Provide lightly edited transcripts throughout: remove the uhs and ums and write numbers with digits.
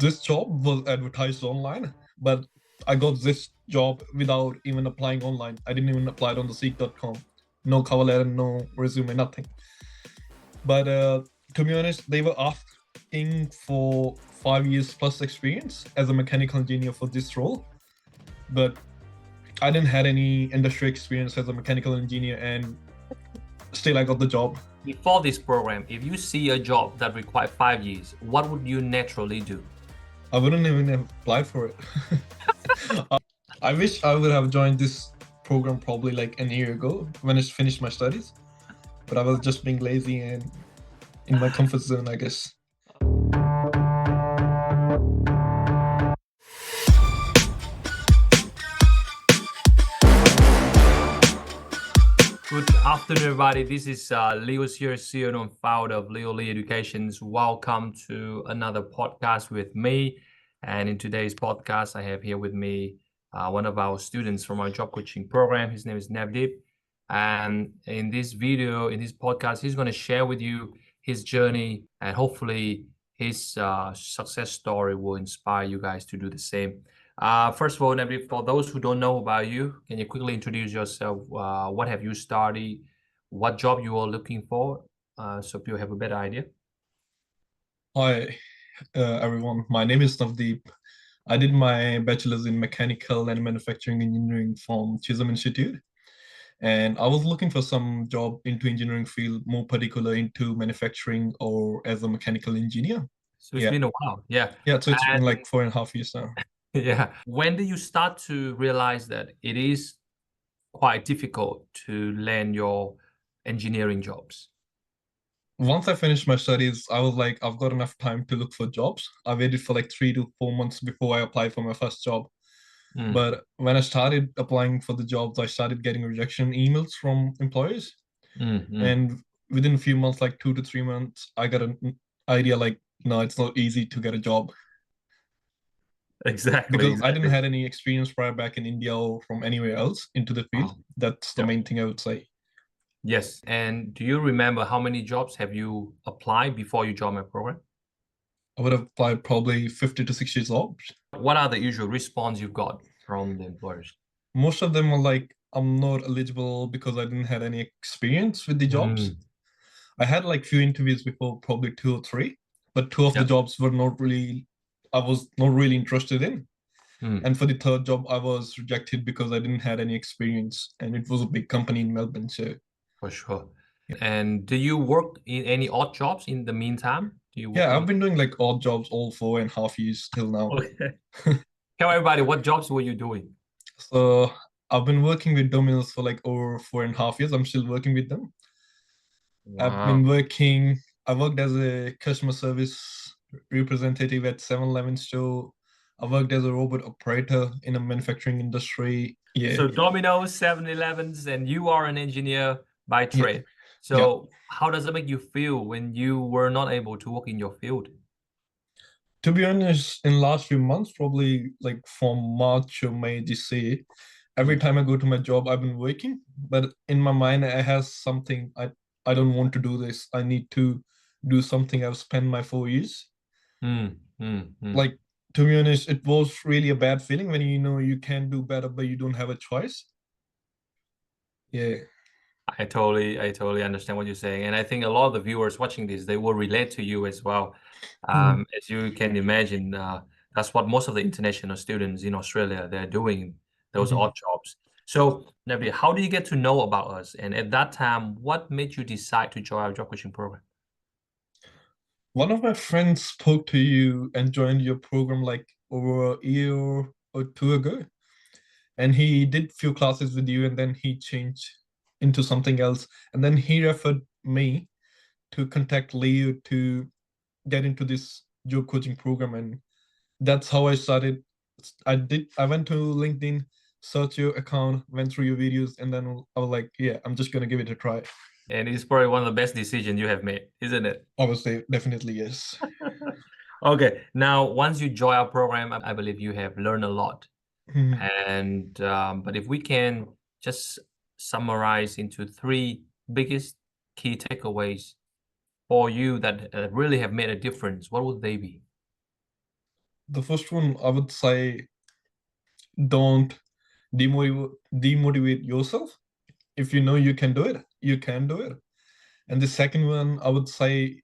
This job was advertised online, but I got this job without even applying online. I didn't even apply it on the Seek.com. No cover letter, no resume, nothing. But to be honest, they were asking for 5 years plus experience as a mechanical engineer for this role. But I didn't have any industry experience as a mechanical engineer, and still I got the job. Before this program, if you see a job that requires 5 years, what would you naturally do? I wouldn't even have applied for it. I wish I would have joined this program probably like a year ago when I finished my studies, but I was just being lazy and in my comfort zone, I guess. Good afternoon, everybody. This is Leo's here, CEO and founder of Leo Lee Educations. Welcome to another podcast with me. And in today's podcast, I have here with me one of our students from our job coaching program. His name is Navdeep. And in this video, in this podcast, he's going to share with you his journey, and hopefully his success story will inspire you guys to do the same. First of all, Navdeep, for those who don't know about you, can you quickly introduce yourself? What have you studied? What job you are looking for? So people have a better idea. Hi, everyone. My name is Navdeep. I did my bachelor's in mechanical and manufacturing engineering from Chisholm Institute. And I was looking for some job into engineering field, more particular into manufacturing or as a mechanical engineer. So it's been a while. Yeah. Yeah, so it's been like 4.5 years now. Yeah. When did you start to realize that it is quite difficult to land your engineering jobs? Once I finished my studies, I was like, I've got enough time to look for jobs. I waited for like 3 to 4 months before I applied for my first job. But when I started applying for the jobs, I started getting rejection emails from employers. And within a few months, like 2 to 3 months, I got an idea like, no, it's not easy to get a job. Exactly. Because I didn't have any experience prior back in India or from anywhere else into the field. That's the main thing I would say. Yes. And do you remember how many jobs have you applied before you joined my program? I would have applied probably 50 to 60 jobs. What are the usual response you've got from the employers? Most of them were like, I'm not eligible because I didn't have any experience with the jobs. I had like few interviews before, probably 2 or 3, but 2 of the jobs were I was not really interested in. And for the third job, I was rejected because I didn't have any experience, and it was a big company in Melbourne. So for sure. And do you work in any odd jobs in the meantime? Yeah, I've been doing like odd jobs all 4.5 years till now. Okay. Tell everybody, what jobs were you doing? So I've been working with Domino's for like over 4.5 years. I'm still working with them. Wow. I worked as a customer service representative at 7-Eleven store. I worked as a robot operator in a manufacturing industry. Yeah. So Domino's, 7-Elevens, and you are an engineer by trade. So how does it make you feel when you were not able to work in your field? To be honest, in the last few months, probably like from March or May this year, every time I go to my job, I've been working. But in my mind, I have something, I don't want to do this. I need to do something. I've spent my 4 years. Like, to be honest, it was really a bad feeling when you know you can do better, but you don't have a choice. Yeah. I totally understand what you're saying. And I think a lot of the viewers watching this, they will relate to you as well. As you can imagine, that's what most of the international students in Australia, they're doing, those odd jobs. So, Nabi, how do you get to know about us? And at that time, what made you decide to join our job coaching program? One of my friends spoke to you and joined your program like over a year or 2 ago. And he did few classes with you, and then he changed into something else. And then he referred me to contact Leo to get into this job coaching program. And that's how I started. I went to LinkedIn, searched your account, went through your videos, and then I was like, yeah, I'm just going to give it a try. And it's probably one of the best decisions you have made, isn't it? Obviously, definitely, yes. Okay. Now, once you join our program, I believe you have learned a lot. And but if we can just summarize into 3 biggest key takeaways for you that really have made a difference, what would they be? The first one, I would say, don't demotivate yourself. If you know you can do it, you can do it. And the second one, I would say,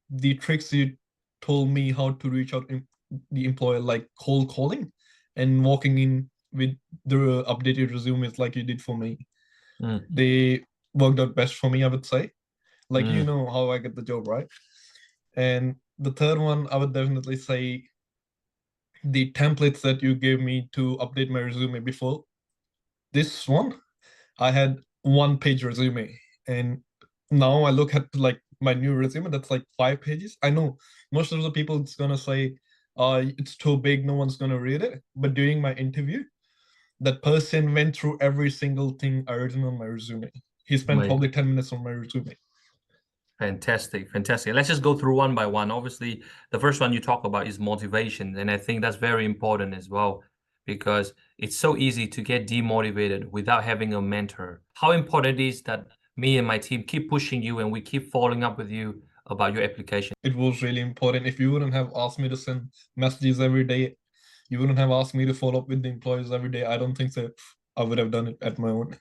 the tricks you told me how to reach out the employer, like cold calling and walking in with the updated resumes like you did for me. They worked out best for me, I would say. Like, you know how I get the job, right? And the third one, I would definitely say the templates that you gave me to update my resume before this one. I had 1-page resume, and now I look at like my new resume that's like 5 pages. I know most of the people it's gonna say it's too big, no one's gonna read it. But during my interview, that person went through every single thing I written on my resume. He spent probably 10 minutes on my resume. Fantastic, fantastic. Let's just go through one by one. Obviously, the first one you talk about is motivation, and I think that's very important as well, because it's so easy to get demotivated without having a mentor. How important it is that me and my team keep pushing you and we keep following up with you about your application. It was really important. If you wouldn't have asked me to send messages every day, you wouldn't have asked me to follow up with the employees every day, I don't think that I would have done it at my own.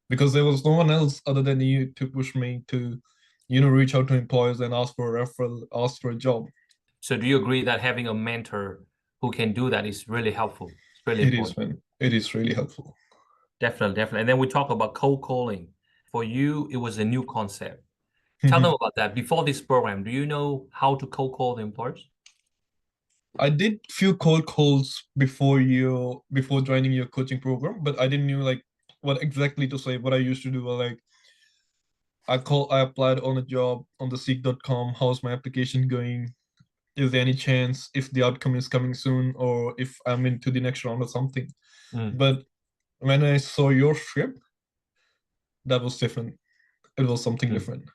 Because there was no one else other than you to push me to, reach out to employers and ask for a referral, ask for a job. So do you agree that having a mentor who can do that is really helpful? It's really important. It is really helpful. Definitely, definitely. And then we talk about cold calling. For you, it was a new concept. Tell them about that. Before this program, do you know how to cold call the employers? I did few cold calls before joining your coaching program, but I didn't know like what exactly to say. What I used to do was like I applied on a job on the 𝗕𝗘𝗙𝗥.com. How's my application going? Is there any chance if the outcome is coming soon or if I'm into the next round or something? But when I saw your script, that was different. It was something different.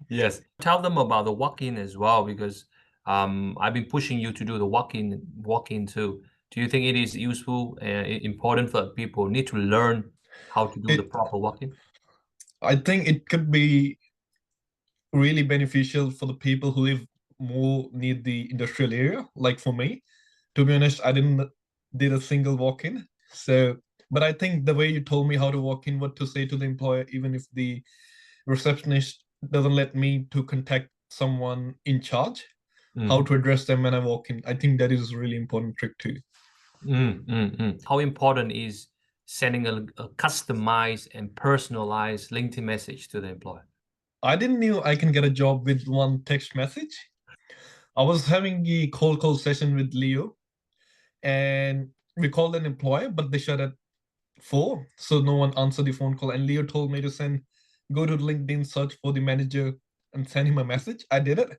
Yes. Tell them about the walk-in as well, because I've been pushing you to do the walk-in too. Do you think it is useful and important for people need to learn how to do the proper walk-in? I think it could be really beneficial for the people who live more near the industrial area. Like for me, to be honest, I didn't did a single walk-in. So, but I think the way you told me how to walk in, what to say to the employer, even if the receptionist doesn't let me to contact someone in charge, how to address them when I walk in, I think that is a really important trick too. How important is sending a customized and personalized LinkedIn message to the employer? I didn't know I can get a job with one text message. I was having a cold call session with Leo, and we called an employer, but they shut at 4, so no one answered the phone call. And Leo told me to go to LinkedIn, search for the manager, and send him a message. I did it,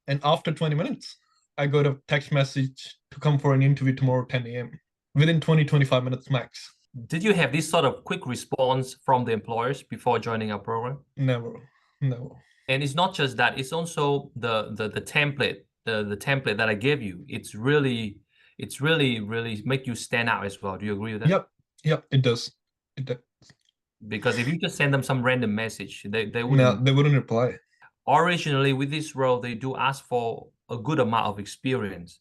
and after 20 minutes, I got a text message to come for an interview tomorrow, 10 a.m. within 20-25 minutes max. Did you have this sort of quick response from the employers before joining our program? Never. And it's not just that; it's also the template, the template that I gave you. It's really make you stand out as well. Do you agree with that? Yep, it does. It does. Because if you just send them some random message, they wouldn't. No, they wouldn't reply. Originally, with this role, they do ask for a good amount of experience.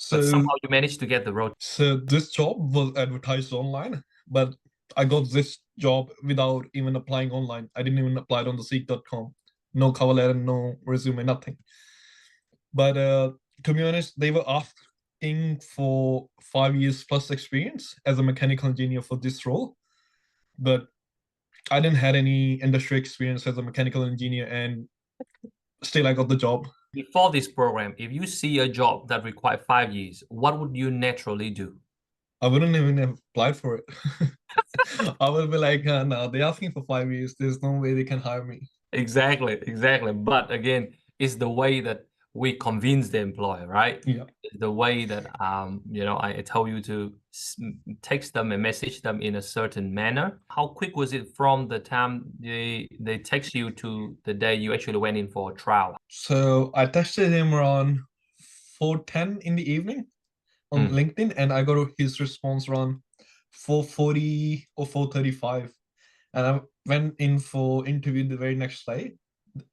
But somehow you managed to get the role. So this job was advertised online, but I got this job without even applying online. I didn't even apply it on the 𝗕𝗘𝗙𝗥.com. No cover letter, no resume, nothing. But to be honest, they were asking for 5 years plus experience as a mechanical engineer for this role. But I didn't have any industry experience as a mechanical engineer, and still I got the job. Before this program, if you see a job that requires 5 years, what would you naturally do? I wouldn't even have applied for it. I would be like, no, they're asking for 5 years. There's no way they can hire me. Exactly. But again, it's the way that we convince the employer, right? Yeah. The way that I tell you to text them and message them in a certain manner. How quick was it from the time they text you to the day you actually went in for a trial? So I texted him around 4:10 in the evening on LinkedIn, and I got his response around 4:40 or 4:35. And I went in for interview the very next day.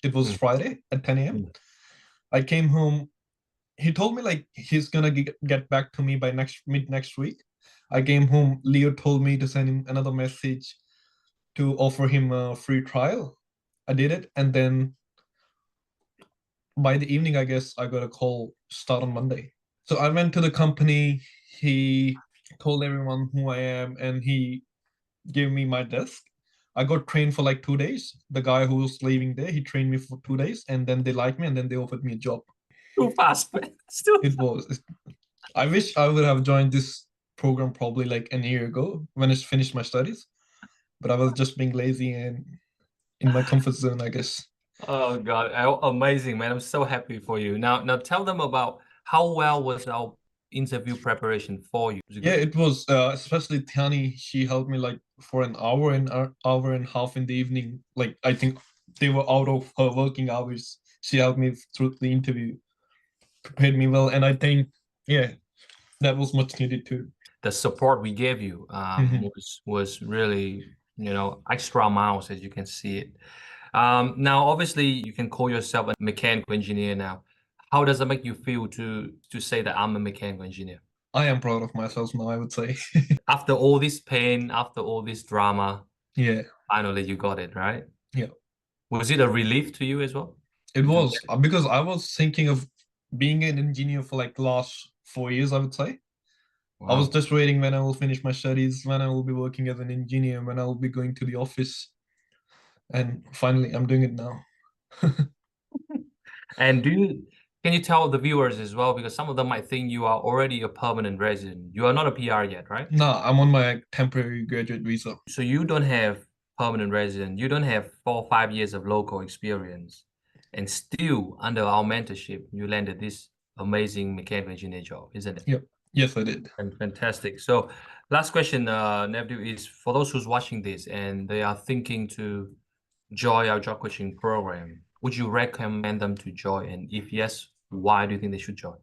It was Friday at 10 a.m. I came home he told me like he's gonna get back to me by mid next week. I came home. Leo told me to send him another message to offer him a free trial. I did it, and then by the evening, I guess I got a call start on Monday. So I went to the company. He told everyone who I am, and he gave me my desk. I got trained for like 2 days. The guy who was leaving there, he trained me for 2 days, and then they liked me, and then they offered me a job. Too fast, man. Still It was. I wish I would have joined this program probably like a year ago when I finished my studies, but I was just being lazy and in my comfort zone, I guess. Oh God, amazing, man. I'm so happy for you. Now tell them about how well was our interview preparation for you. Was it Yeah, good? it was especially Tiani. She helped me like for an hour and hour and a half in the evening. Like I think they were out of her working hours. She helped me through the interview, prepared me well, and I think yeah, that was much needed too. The support we gave you Mhm. was really, extra miles, as you can see it. Now, obviously, you can call yourself a mechanical engineer now. How does it make you feel to say that I'm a mechanical engineer? I am proud of myself now, I would say. After all this pain, after all this drama, Yeah, finally you got it, right? yeah. Was it a relief to you as well? It To was get because I was thinking of being an engineer for like the last 4 years, I would say. I was Wow. just waiting when I will finish my studies, when I will be working as an engineer, when I will be going to the office. And finally, I'm doing it now. And can you tell the viewers as well, because some of them might think you are already a permanent resident. You are not a PR yet, right? Nah, I'm on my temporary graduate visa. So you don't have permanent resident, you don't have 4 or 5 years of local experience, and still under our mentorship, you landed this amazing mechanical engineer job, isn't it? Yep. Yes, I did. And fantastic. So last question, Navdeep, is for those who's watching this and they are thinking to join our job coaching program, would you recommend them to join? And if yes, why do you think they should join?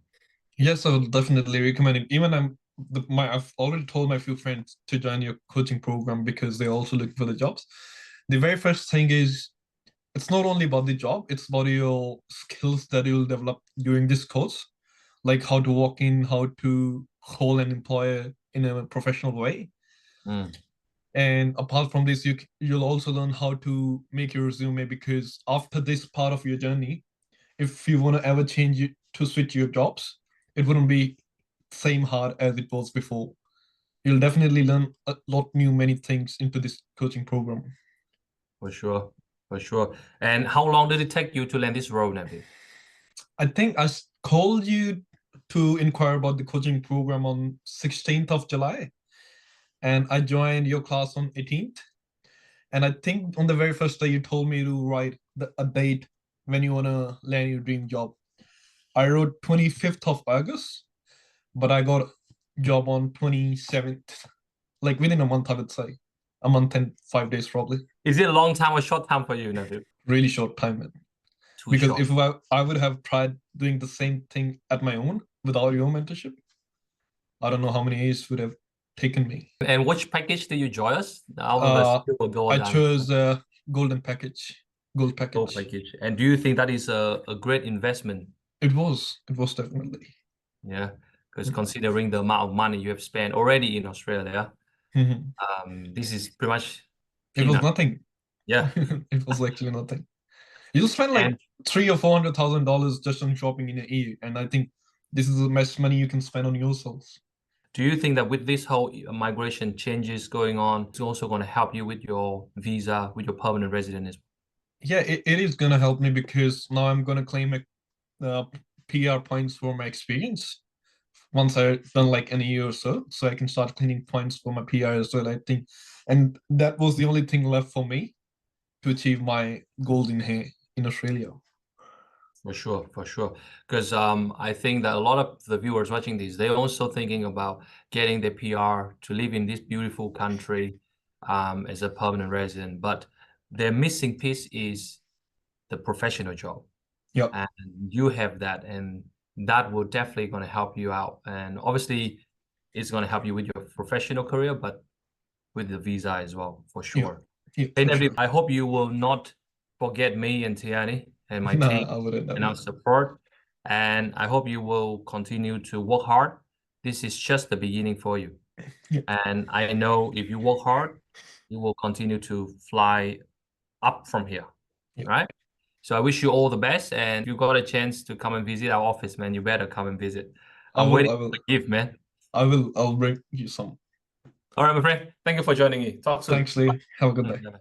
Yes, I would definitely recommend it. Even I've already told my few friends to join your coaching program because they're also looking for the jobs. The very first thing is it's not only about the job, it's about your skills that you'll develop during this course, like how to walk in, how to call an employer in a professional way. Mm. And apart from this, you'll also learn how to make your resume because after this part of your journey, if you want to ever change it to switch your jobs, it wouldn't be same hard as it was before. You'll definitely learn a lot new many things into this coaching program. For sure, for sure. And how long did it take you to land this role, Navdeep? I think I called you to inquire about the coaching program on 16th of July, and I joined your class on 18th. And I think on the very first day, you told me to write a date when you want to land your dream job. I wrote 25th of August, but I got a job on 27th, like within a month, I would say. A month and 5 days, probably. Is it a long time or short time for you, Navdeep? Really short time, man. Too Because short. if I would have tried doing the same thing at my own without your mentorship, I don't know how many years would have taken me. And which package did you join us out of the silver gold I and chose golden package, gold gold package. package? And do you think that is a great investment? It was definitely. Yeah, because considering the amount of money you have spent already in Australia, Mhm. this is pretty much It was peanut. nothing. Yeah. It was actually nothing. You spend like And $300,000 or $400,000 just on shopping in a year, and I think this is the best money you can spend on yourself. do you think that with this whole migration changes going on, it's also going to help you with your visa, with your permanent residence? Yeah, it is gonna help me because now I'm gonna claim a PR points for my experience once I've done like a year or so, so I can start claiming points for my PR as well. I think, and that was the only thing left for me to achieve my goals in here in Australia. For sure, for sure. Because I think that a lot of the viewers watching this, they're also thinking about getting their PR to live in this beautiful country as a permanent resident. But their missing piece is the professional job. Yep. And you have that, and that will definitely going to help you out. And obviously, it's going to help you with your professional career, but with the visa as well, for Yep. sure. Yep, Hey, for Navdeep, sure. I hope you will not forget me and Tiani and my team Nah, I wouldn't. I and our wouldn't. support. and I hope you will continue to work hard. This is just the beginning for you. Yeah. And I know if you work hard, you will continue to fly up from here, Yeah. right? So I wish you all the best, and if you got a chance to come and visit our office, man, you better come and visit. I'm waiting for the gift, man. I'll bring you some. All right, my friend. Thank you for joining me. Talk soon. Thanks, Lee. Have a good day. Bye.